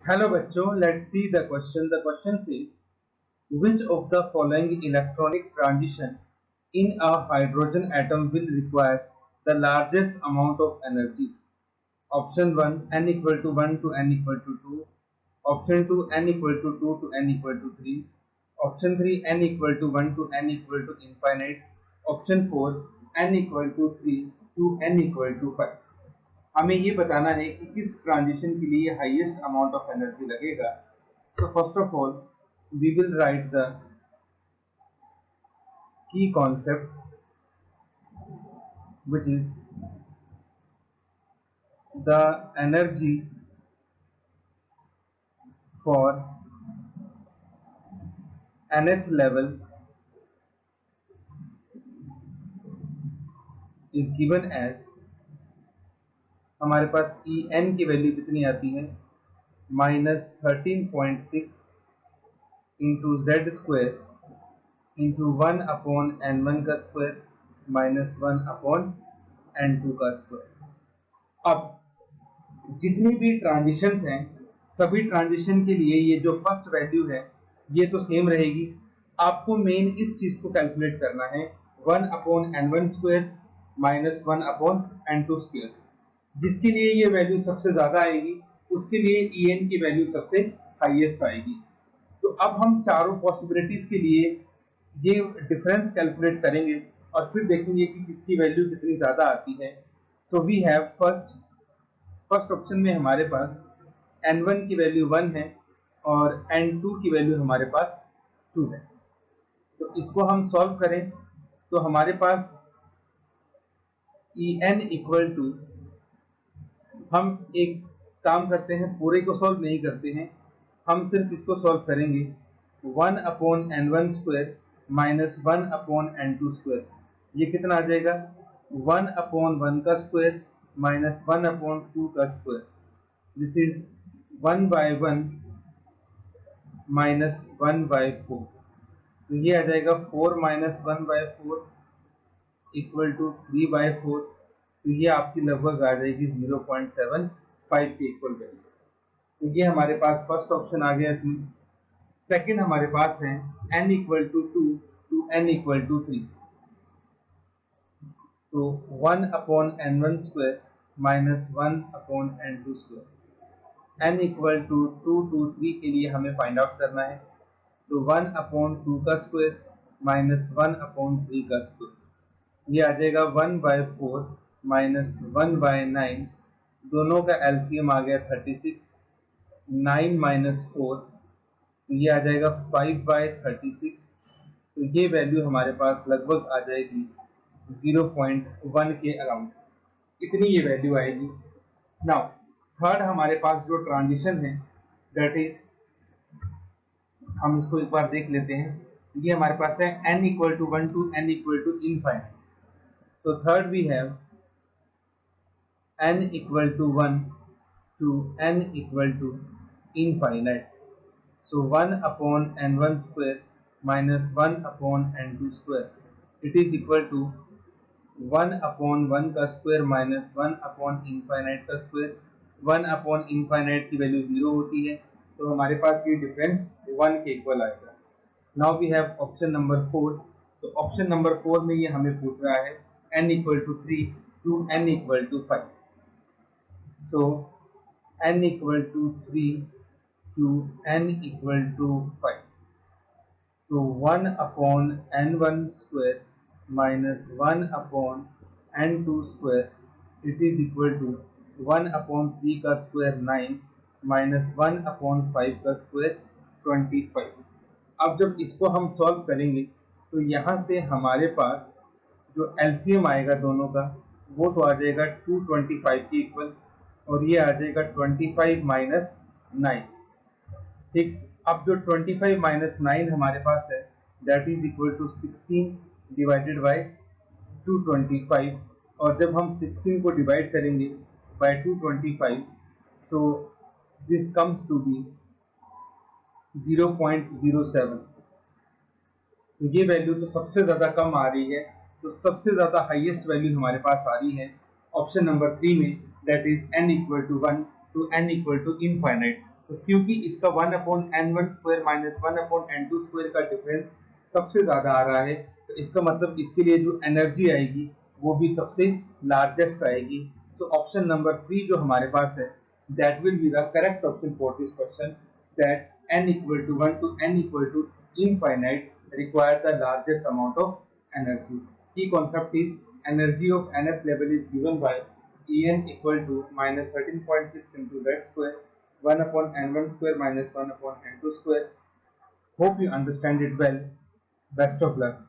Hello बच्चों, let's see the question. The question says, which of the following electronic transition in a hydrogen atom will require the largest amount of energy? Option 1, n equal to 1 to n equal to 2. Option 2, n equal to 2 to n equal to 3. Option 3, n equal to 1 to n equal to infinite. Option 4, n equal to 3 to n equal to 5. हमें ये बताना है कि किस transition के लिए highest amount of energy लगेगा. So first of all, we will write the key concept, which is the energy for nth level is given as, हमारे पास ई एन की वैल्यू कितनी आती है, -13.6 into Z square into 1 upon n1 का square minus 1 upon n2 का square. अब जितनी भी ट्रांजिशंस हैं, सभी ट्रांजिशन के लिए ये जो फर्स्ट वैल्यू है ये तो सेम रहेगी. आपको मेन इस चीज को कैलकुलेट करना है, 1 upon n1 square minus 1 upon n2 square. जिसके लिए ये वैल्यू सबसे ज्यादा आएगी उसके लिए ई एन की वैल्यू सबसे हाईएस्ट आएगी. तो अब हम चारों पॉसिबिलिटीज के लिए ये डिफरेंस कैलकुलेट करेंगे और फिर देखेंगे कि किसकी वैल्यू कितनी ज्यादा आती है. So we have first option में हमारे पास n1 की वैल्यू 1 है और n2 की वैल्यू हमारे पास 2 है. तो इसको हम सॉल्व करें तो हमारे पास ई एन इक्वल टू, हम एक काम करते हैं, पूरे को सॉल्व नहीं करते हैं, हम सिर्फ इसको सॉल्व करेंगे. 1 upon n1 square minus 1 upon n2 square, ये कितना आ जाएगा, 1 अपॉन 1 का स्क्वायर माइनस 1 अपॉन 2 का square. This is 1 by 1 minus 1 by 4. तो ये आ जाएगा 4 minus 1 by 4 equal to 3 by 4. तो ये आपकी लगभग आ जाएगी 0.75 के इक्वल वैल्यू. तो ये हमारे पास फर्स्ट ऑप्शन आ गया इसमें. सेकंड हमारे पास है n equal to 2 to n equal to 3. तो 1 upon n1 square minus 1 upon n2 square. n equal to 2 to 3 के लिए हमें फाइंड आउट करना है. तो 1 अपॉन 2 का स्क्वायर माइनस 1 अपॉन 3 का स्क्वायर, ये आ जाएगा 1 बाय 4 माइनस 1 बाय 9. दोनों का एलसीएम आ गया 36. 9 माइनस 4, तो ये आ जाएगा 5 बाय 36. तो ये वैल्यू हमारे पास लगभग आ जाएगी 0.1 के अराउंड. इतनी ये वैल्यू आएगी. नाउ थर्ड हमारे पास जो ट्रांजिशन है, दैट इज, हम इसको एक बार देख लेते हैं. ये हमारे पास है n equal to 1 to n equal to infinite. तो third we have n equal to 1 to n equal to infinite. So 1 upon n1 square minus 1 upon n2 square, it is equal to 1 upon 1 का square minus 1 upon infinite का square. 1 upon infinite की value 0 होती है, तो हमारे पास ये difference 1 के equal आएगा. Now we have option number 4. तो ऑप्शन नंबर 4 में ये हमें पूछ रहा है n equal to 3 to n equal to 5. So n equal to 3 to n equal to 5. So 1 upon n1 square minus 1 upon n2 square, it is equal to 1 upon 3 का square 9 minus 1 upon 5 का square 25. अब जब इसको हम solve करेंगे तो यहाँ से हमारे पास जो एलसीएम आएगा दोनों का, वो तो आ जाएगा 225 के इक्वल, और ये आ जाएगा 25 माइनस 9. ठीक, अब जो 25 माइनस 9 हमारे पास है, that is equal to 16 divided by 225. और जब हम 16 को डिवाइड करेंगे by 225, so this comes to be 0.07. तो ये वैल्यू तो सबसे ज्यादा कम आ रही है. तो सबसे ज्यादा हाईएस्ट वैल्यू हमारे पास आ रही है ऑप्शन नंबर 3 में, that is n equal to 1 to n equal to infinite. तो क्योंकि इसका 1/n1² माइनस 1/n2² का डिफरेंस सबसे ज्यादा आ रहा है, तो इसका मतलब इसके लिए जो एनर्जी आएगी वो भी सबसे लार्जेस्ट आएगी। सो ऑप्शन नंबर 3 जो हमारे पास है, that will be the correct option for this question, that n=1 to n=infinite require the largest amount of energy. Key concept is energy of nth level is given by En equal to minus 13.6 into z square 1 upon n1 square minus 1 upon n2 square. Hope you understand it well. Best of luck.